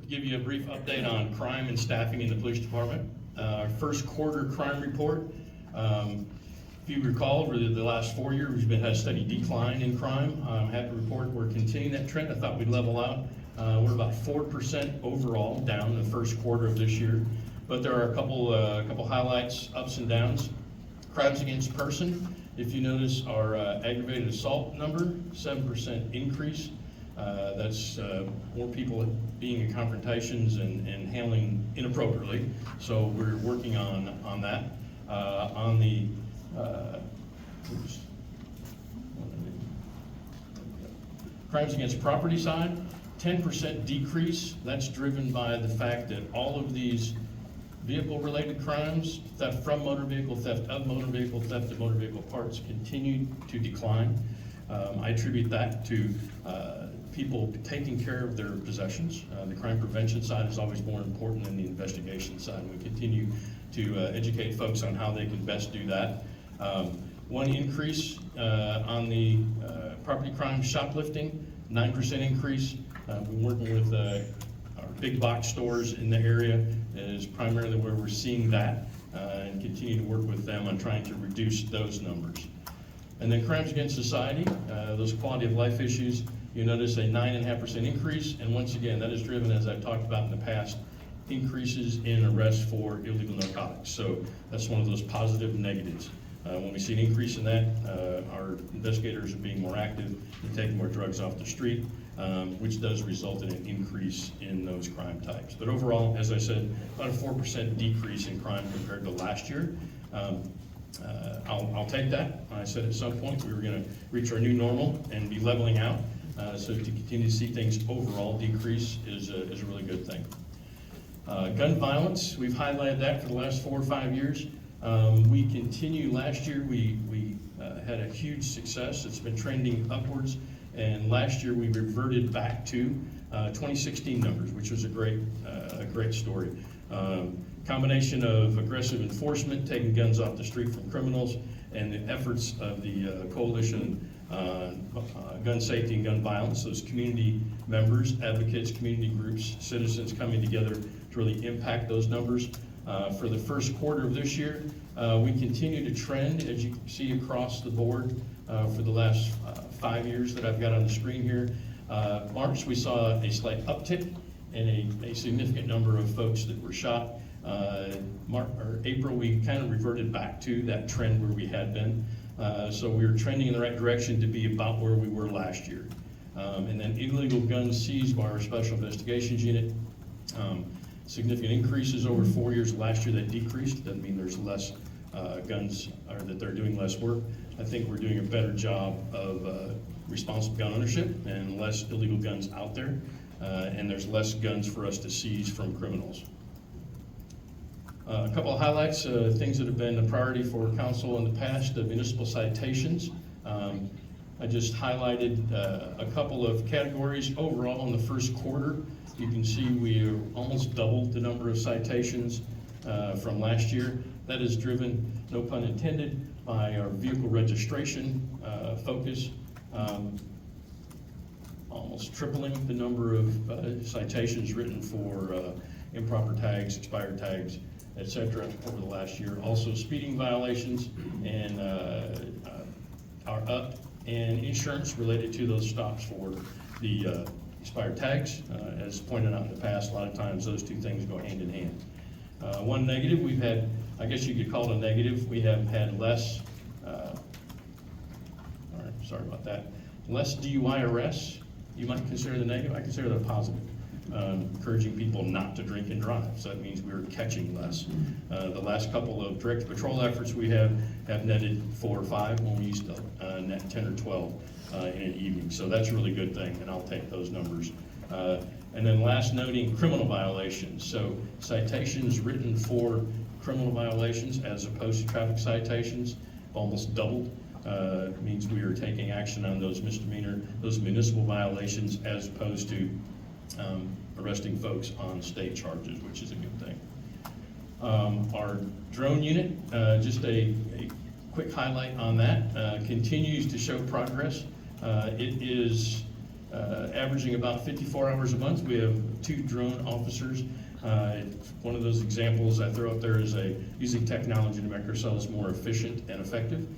give you a brief update on crime and staffing in the police department. Our first quarter crime report, if you recall, over the last 4 years, we've had a steady decline in crime. I'm happy to report we're continuing that trend. I thought we'd level out. We're about 4% overall down in the first quarter of this year, but there are a couple highlights, ups and downs. Crimes against person, if you notice our aggravated assault number, 7% increase. That's more people being in confrontations and handling inappropriately. So we're working on that. On the crimes against property side, 10% decrease. That's driven by the fact that all of these vehicle-related crimes, theft from motor vehicle, theft of motor vehicle, theft of motor vehicle parts, continue to decline. I attribute that to people taking care of their possessions. The crime prevention side is always more important than the investigation side. We continue to educate folks on how they can best do that. One increase on the property crime shoplifting, 9% increase. We're working with our big box stores in the area is primarily where we're seeing that, and continue to work with them on trying to reduce those numbers. And then crimes against society, those quality of life issues, you notice a 9.5% increase, and once again, that is driven, as I've talked about in the past, increases in arrests for illegal narcotics. So that's one of those positive negatives. When we see an increase in that, our investigators are being more active and taking more drugs off the street, which does result in an increase in those crime types. But overall, as I said, about a 4% decrease in crime compared to last year. I'll take that. I said at some point we were going to reach our new normal and be leveling out. So to continue to see things overall decrease is a really good thing. Gun violence, we've highlighted that for the last 4 or 5 years. We continue, last year we had a huge success. It's been trending upwards, and last year we reverted back to 2016 numbers, which was a great story. Combination of aggressive enforcement, taking guns off the street from criminals, and the efforts of the coalition gun safety and gun violence, those community members, advocates, community groups, citizens coming together to really impact those numbers. For the first quarter of this year, we continue to trend, as you can see across the board, for the last 5 years that I've got on the screen here. March, we saw a slight uptick and a significant number of folks that were shot. April, we kind of reverted back to that trend where we had been. So we were trending in the right direction to be about where we were last year. And then illegal guns seized by our Special Investigations Unit. Significant increases over 4 years. Last year that decreased. Doesn't mean there's less guns or that they're doing less work. I think we're doing a better job of responsible gun ownership and less illegal guns out there. And there's less guns for us to seize from criminals. A couple of highlights, things that have been a priority for council in the past, municipal citations. I just highlighted a couple of categories. Overall in the first quarter, you can see we almost doubled the number of citations from last year. That is driven, no pun intended, by our vehicle registration focus. Almost tripling the number of citations written for improper tags, expired tags, etc. over the last year. Also speeding violations and are up, and insurance related to those stops for the expired tags. As pointed out in the past, a lot of times those two things go hand in hand. One negative, we've had, I guess you could call it a negative, we have had less, all right, sorry about that, less DUI arrests. You might consider the negative, I consider that positive. Encouraging people not to drink and drive, so that means we're catching less. The last couple of direct patrol efforts we have netted 4 or 5 when we used to net 10 or 12 in an evening, so that's a really good thing, and I'll take those numbers. And then last, noting criminal violations. So citations written for criminal violations as opposed to traffic citations almost doubled. It means we are taking action on those those municipal violations as opposed to arresting folks on state charges, which is a good thing. Our drone unit, just a quick highlight on that, continues to show progress. It is averaging about 54 hours a month. We have 2 drone officers. One of those examples I throw up there is using technology to make ourselves more efficient and effective.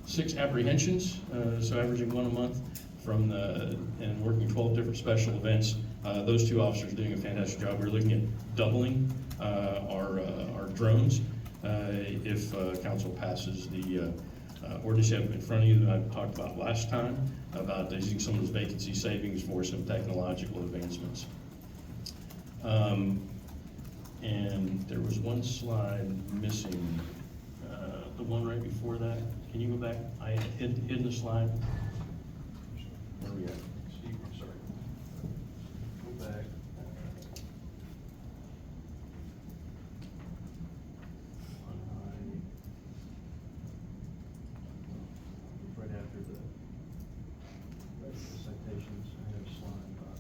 6 apprehensions, so averaging 1 a month and working 12 different special events. Those 2 officers doing a fantastic job. We're looking at doubling our drones if council passes the ordinance you have in front of you that I talked about last time about using some of those vacancy savings for some technological advancements. And there was one slide missing, the one right before that. Can you go back? I hid the slide. Where are we at? Steve, I'm sorry. Go back. Right after the citations, I have a slide about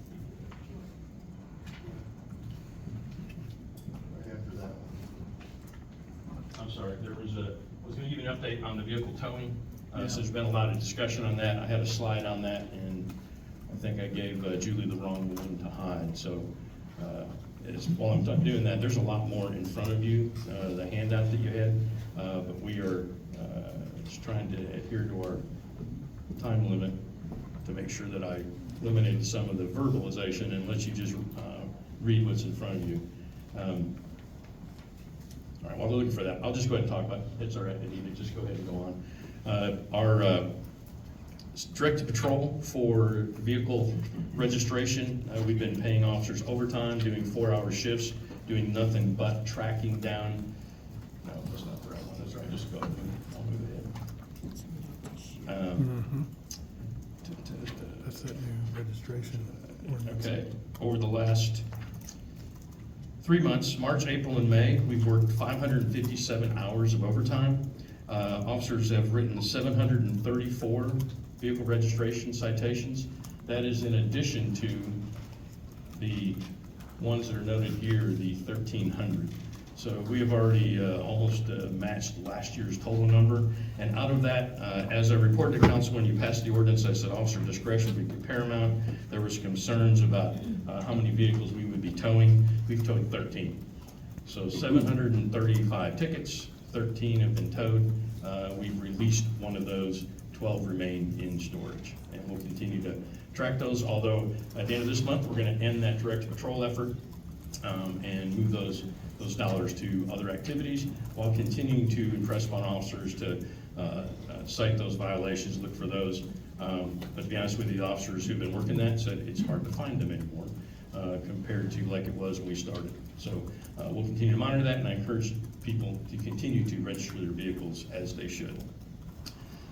right after that one. I'm sorry, I was going to give you an update on the vehicle towing. So there's been a lot of discussion on that. I had a slide on that, and I think I gave Julie the wrong one to hide. So while I'm doing that, there's a lot more in front of you, the handout that you had, but we are just trying to adhere to our time limit to make sure that I eliminated some of the verbalization and let you just read what's in front of you. All right, while we're looking for that, I'll just go ahead and talk about it. It's all right, Anita, just go ahead and go on. Our directed patrol for vehicle registration, we've been paying officers overtime, doing 4-hour shifts, doing nothing but tracking down. No, that's not the right one. That's right. Just go. I'll move ahead. That's that new registration ordinance. Okay. Over the last 3 months, March, April, and May, we've worked 557 hours of overtime. Officers have written 734 vehicle registration citations. That is in addition to the ones that are noted here, the 1,300. So we have already almost matched last year's total number. And out of that, as I reported to council when you passed the ordinance, I said officer discretion would be paramount. There was concerns about how many vehicles we would be towing. We've towed 13. So 735 tickets, 13 have been towed. We've released one of those, 12 remain in storage. And we'll continue to track those, although at the end of this month, we're gonna end that direct patrol effort and move those dollars to other activities while continuing to impress upon officers to cite those violations, look for those. But to be honest with you, the officers who've been working that said it's hard to find them anymore compared to like it was when we started. So we'll continue to monitor that, and I encourage people to continue to register their vehicles as they should.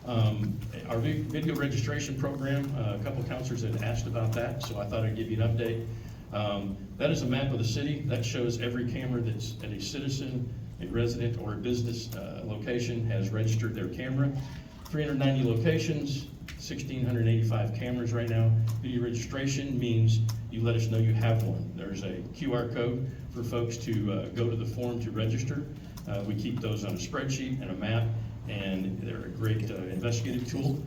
Our video registration program, a couple of counselors had asked about that, so I thought I'd give you an update. That is a map of the city that shows every camera that's at a citizen, a resident, or a business location has registered their camera. 390 locations, 1,685 cameras right now. Video registration means you let us know you have one. There's a QR code for folks to go to the form to register. We keep those on a spreadsheet and a map, and they're a great investigative tool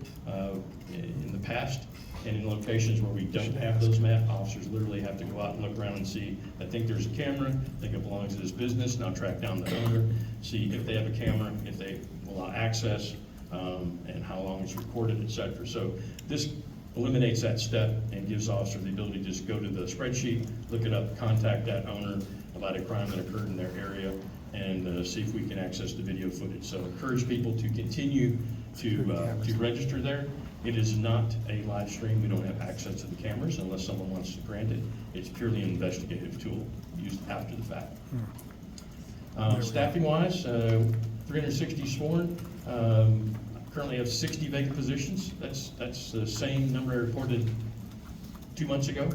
in the past. And in locations where we don't have those maps, officers literally have to go out and look around and see, I think there's a camera, I think it belongs to this business, now track down the owner, see if they have a camera, if they allow access, and how long it's recorded, etc. So this eliminates that step and gives officers the ability to just go to the spreadsheet, look it up, contact that owner about a crime that occurred in their area, and see if we can access the video footage. So encourage people to continue to register there. It is not a live stream. We don't have access to the cameras unless someone wants to grant it. It's purely an investigative tool used after the fact. Staffing wise, 360 sworn. Currently have 60 vacant positions. That's the same number I reported 2 months ago,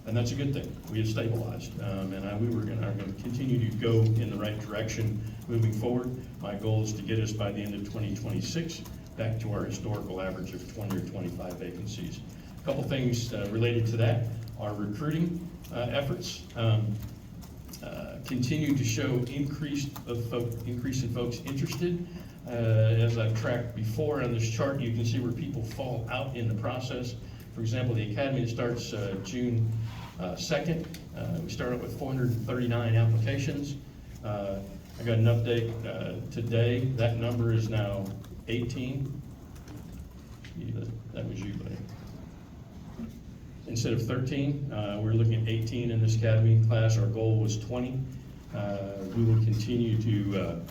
and that's a good thing. We have stabilized, and we are going to continue to go in the right direction moving forward. My goal is to get us by the end of 2026 back to our historical average of 20 or 25 vacancies. A couple things related to that. Our recruiting efforts continue to show increase in folks interested. As I've tracked before on this chart, you can see where people fall out in the process. For example, the academy that starts June 2nd, we started with 439 applications. I got an update today. That number is now 18. That was you, buddy. Instead of 13, we're looking at 18 in this academy class. Our goal was 20. We will continue to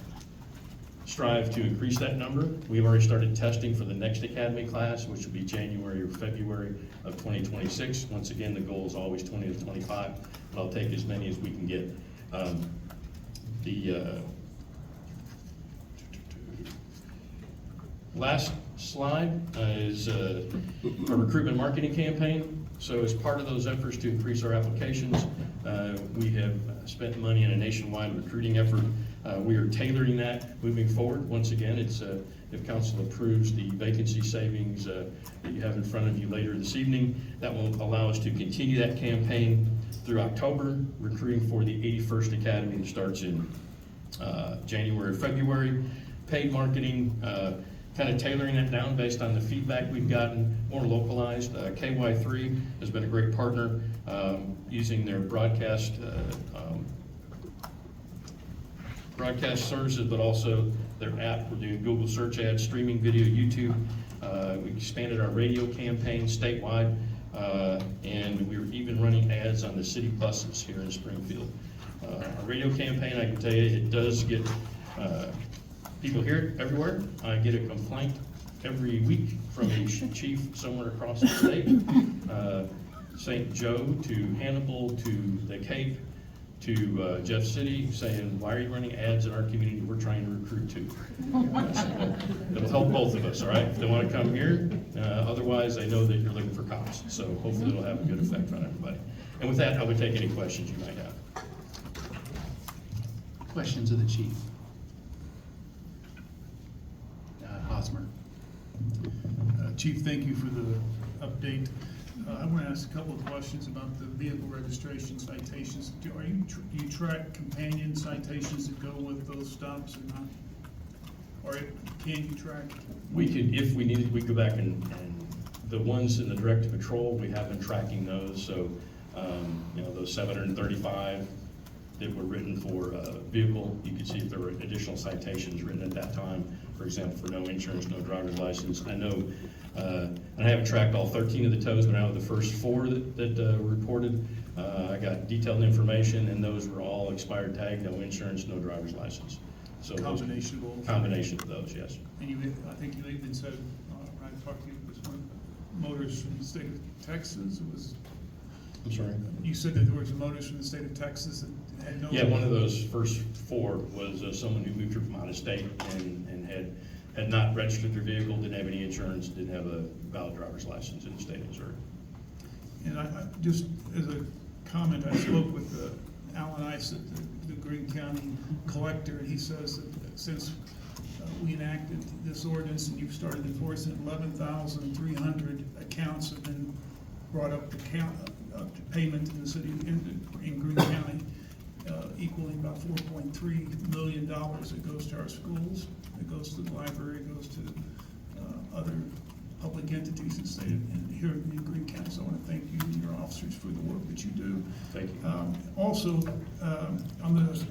strive to increase that number. We've already started testing for the next academy class, which will be January or February of 2026. Once again, the goal is always 20 to 25, but I'll take as many as we can get. The last slide is a recruitment marketing campaign. So as part of those efforts to increase our applications, we have spent money in a nationwide recruiting effort. We are tailoring that moving forward. Once again, it's if council approves the vacancy savings that you have in front of you later this evening, that will allow us to continue that campaign through October, recruiting for the 81st Academy that starts in January, February. Paid marketing, kind of tailoring that down based on the feedback we've gotten, more localized. KY3 has been a great partner using their broadcast services, but also their app. We're doing Google search ads, streaming video, YouTube. We expanded our radio campaign statewide, and we were even running ads on the city buses here in Springfield. Our radio campaign, I can tell you, it does get people hear it everywhere. I get a complaint every week from a chief somewhere across the state. St. Joe to Hannibal to the Cape to Jeff City, saying, why are you running ads in our community? We're trying to recruit too. It'll help both of us, all right? If they want to come here, otherwise they know that you're looking for cops. So hopefully it'll have a good effect on everybody. And with that, I would take any questions you might have. Questions of the chief? Hosmer. Chief, thank you for the update. I want to ask a couple of questions about the vehicle registration citations. Do you track companion citations that go with those stops or not? Or can you track? We could, if we needed, we go back and the ones in the direct patrol, we have been tracking those. So, you know, those 735 that were written for a vehicle, you could see if there were additional citations written at that time. For example, for no insurance, no driver's license. I know, and I haven't tracked all 13 of the tows, but out of the first 4 that were reported, I got detailed information, and those were all expired tag, no insurance, no driver's license. So Combination of all? Combination of those, yes. And you, I think you even said, when I talked to you, it was one motors from the state of Texas. It was. I'm sorry? You said that there was a motors from the state of Texas that had no. Yeah, one of those first 4 was someone who moved here from out of state and had not registered their vehicle, didn't have any insurance, didn't have a valid driver's license in the state of Missouri. And I just, as a comment, I spoke with Alan Ice at the Greene County Collector, and he says that since we enacted this ordinance and you've started enforcing it, 11,300 accounts have been brought up to payment in the city, in Greene County, equaling about $4.3 million that goes to our schools, it goes to the library, it goes to other public entities in the state and here in Greene County. So I want to thank you and your officers for the work that you do. Thank you. Also, on the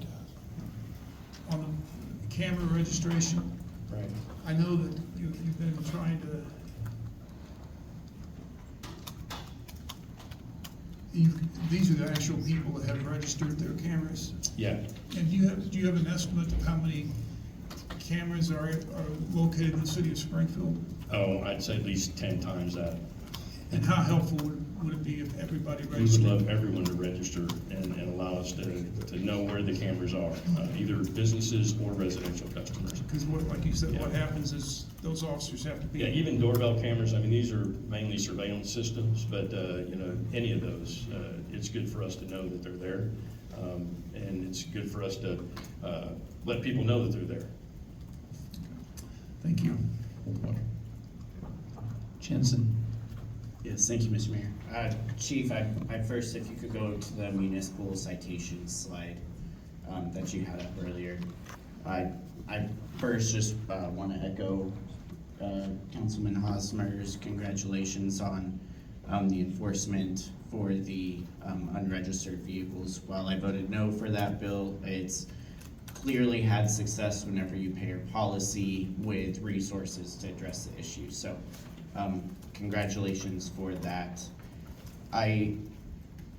camera registration, Right. I know that you've been trying to these are the actual people that have registered their cameras. Yeah. And do you have an estimate of how many cameras are located in the city of Springfield? Oh, I'd say at least 10 times that. And how helpful would it be if everybody We would registered? love everyone to register and allow us to know where the cameras are, either businesses or residential customers. Because like you said, Yeah. what happens is those officers have to be. Yeah, even doorbell cameras, I mean, these are mainly surveillance systems, but, you know, any of those, it's good for us to know that they're there. And it's good for us to let people know that they're there. Thank you. Jensen. Yes, thank you, Mr. Mayor. Chief, I'd first, if you could go to the municipal citations slide that you had up earlier. I first just want to echo Councilman Hosmer's congratulations on the enforcement for the unregistered vehicles. While I voted no for that bill, it's clearly had success whenever you pair policy with resources to address the issue. So congratulations for that. I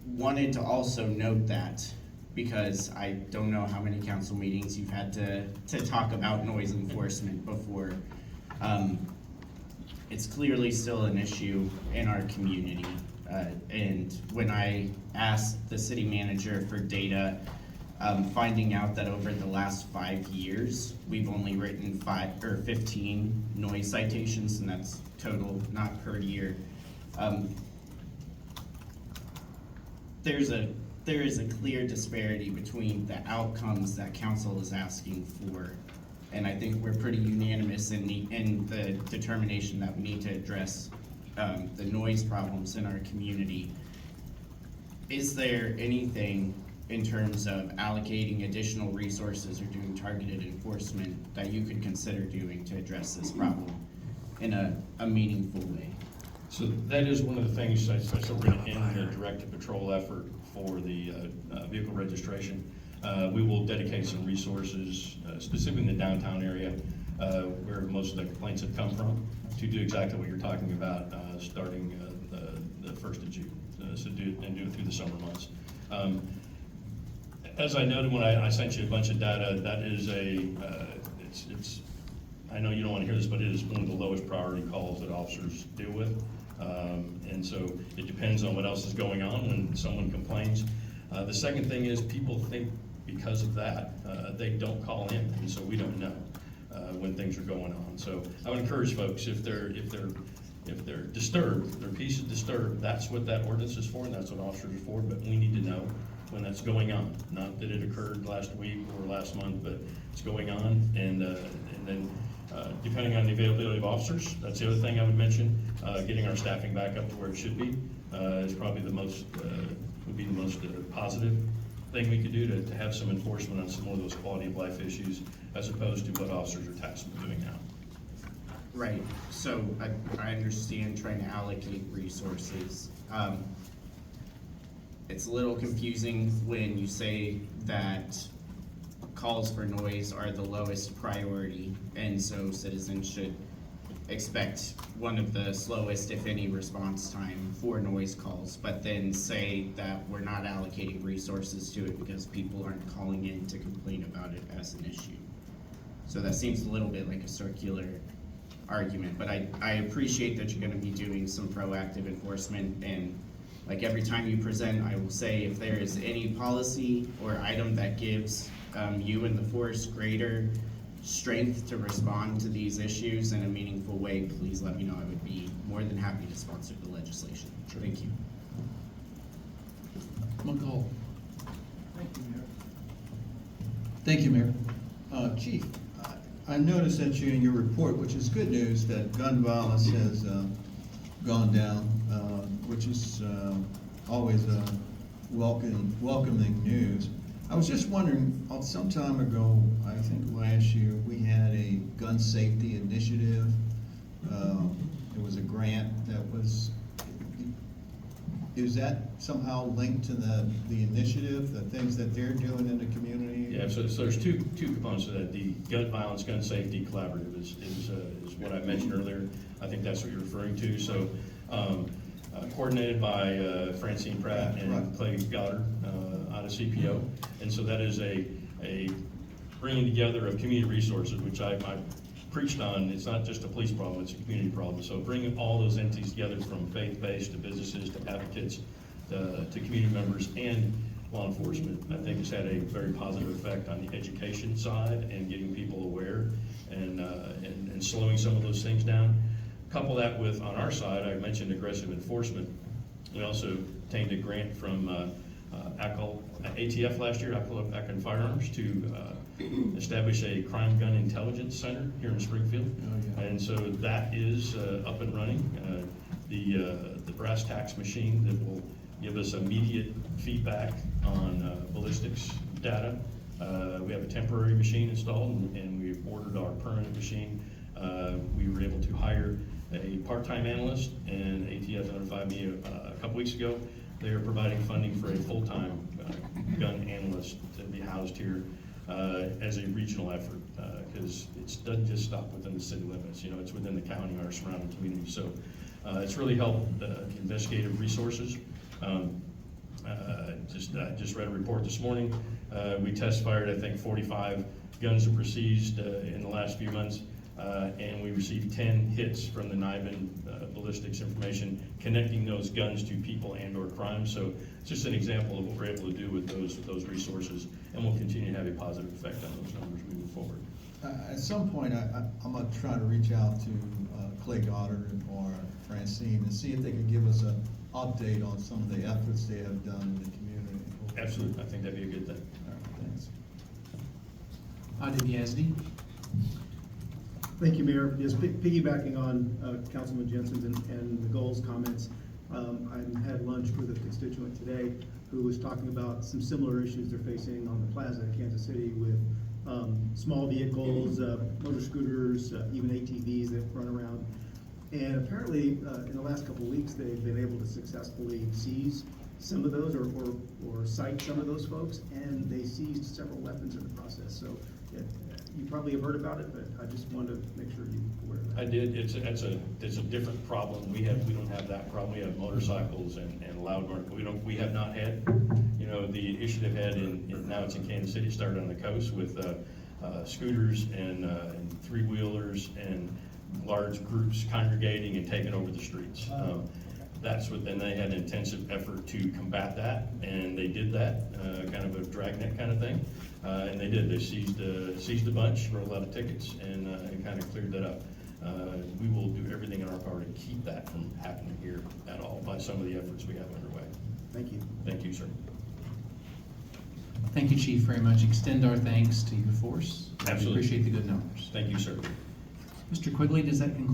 wanted to also note that, because I don't know how many council meetings you've had to talk about noise enforcement before. It's clearly still an issue in our community. And when I asked the city manager for data, finding out that over the last 5 years, we've only written 15 noise citations, and that's total, not per year. There is a clear disparity between the outcomes that council is asking for, and I think we're pretty unanimous in the determination that we need to address the noise problems in our community. Is there anything in terms of allocating additional resources or doing targeted enforcement that you could consider doing to address this problem in a meaningful way? So that is one of the things, so we're gonna end the directed patrol effort for the vehicle registration. We will dedicate some resources, specifically in the downtown area, where most of the complaints have come from, to do exactly what you're talking about, starting the 1st of June. So do it through the summer months. As I noted when I sent you a bunch of data, that is it's I know you don't want to hear this, but it is one of the lowest priority calls that officers deal with. And so it depends on what else is going on when someone complains. The second thing is people think because of that, they don't call in, and so we don't know when things are going on. So I would encourage folks, if they're disturbed, their peace is disturbed, that's what that ordinance is for, and that's what officers are for, but we need to know when that's going on. Not that it occurred last week or last month, but it's going on, and then depending on the availability of officers, that's the other thing I would mention, getting our staffing back up to where it should be is probably the most, would be the most positive thing we could do to have some enforcement on some more of those quality of life issues, as opposed to what officers are tasked with doing now. Right, so I understand trying to allocate resources. It's a little confusing when you say that calls for noise are the lowest priority, and so citizens should expect one of the slowest, if any, response time for noise calls, but then say that we're not allocating resources to it because people aren't calling in to complain about it as an issue. So that seems a little bit like a circular argument, but I appreciate that you're gonna be doing some proactive enforcement, and like every time you present, I will say if there is any policy or item that gives you and the force greater strength to respond to these issues in a meaningful way, please let me know. I would be more than happy to sponsor the legislation. Thank you. McCall. Thank you, Mayor. Thank you, Mayor. Chief, I noticed that you, in your report, which is good news, that gun violence has gone down, which is always welcoming news. I was just wondering, some time ago, I think last year, we had a gun safety initiative. It was a grant that was, is that somehow linked to the initiative, the things that they're doing in the community? Yeah, so there's two components to that. The gun violence, gun safety collaborative is what I mentioned earlier. I think that's what you're referring to. So coordinated by Francine Pratt and Clay Goddard out of CPO. And so that is a bringing together of community resources, which I preached on. It's not just a police problem, it's a community problem. So bringing all those entities together, from faith-based to businesses to advocates to community members and law enforcement, I think has had a very positive effect on the education side and getting people aware and slowing some of those things down. Couple that with, on our side, I mentioned aggressive enforcement. We also obtained a grant from ATF last year, Akron Firearms, to establish a crime gun intelligence center here in Springfield. Oh, yeah. And so that is up and running. The brass tacks machine that will give us immediate feedback on ballistics data. We have a temporary machine installed, and we've ordered our permanent machine We were able to hire a part-time analyst, and ATF notified me a couple weeks ago. They are providing funding for a full-time gun analyst to be housed here as a regional effort, because it doesn't just stop within the city limits, you know, it's within the county and our surrounding community. So it's really helped the investigative resources. I just read a report this morning. We test fired, I think, 45 guns that were seized in the last few months, and we received 10 hits from the NIBIN ballistics information connecting those guns to people and/or crimes. So it's just an example of what we're able to do with those resources, and we'll continue to have a positive effect on those numbers moving forward. At some point, I'm gonna try to reach out to Clay Goddard or Francine and see if they can give us an update on some of the efforts they have done in the community. Absolutely, I think that'd be a good thing. All right, thanks. Adib Yazdi. Thank you, Mayor. Just piggybacking on Councilman Jensen's and the goals comments, I had lunch with a constituent today who was talking about some similar issues they're facing on the plaza in Kansas City with small vehicles, motor scooters, even ATVs that run around. And apparently, in the last couple of weeks, they've been able to successfully seize some of those or cite some of those folks, and they seized several weapons in the process. So you probably have heard about it, but I just wanted to make sure you're aware of that. I did. It's a different problem. We don't have that problem. We have motorcycles and loud noise. We have not had, you know, the issue they've had now it's in Kansas City. It started on the coast with scooters and three-wheelers and large groups congregating and taking over the streets. That's what, then they had an intensive effort to combat that, and they did that, kind of a dragnet kind of thing. And they did. They seized a bunch, wrote a lot of tickets, and kind of cleared that up. We will do everything in our power to keep that from happening here at all by some of the efforts we have underway. Thank you. Thank you, sir. Thank you, Chief, very much. Extend our thanks to your force. Absolutely. We appreciate the good numbers. Thank you, sir. Mr. Quigley, does that conclude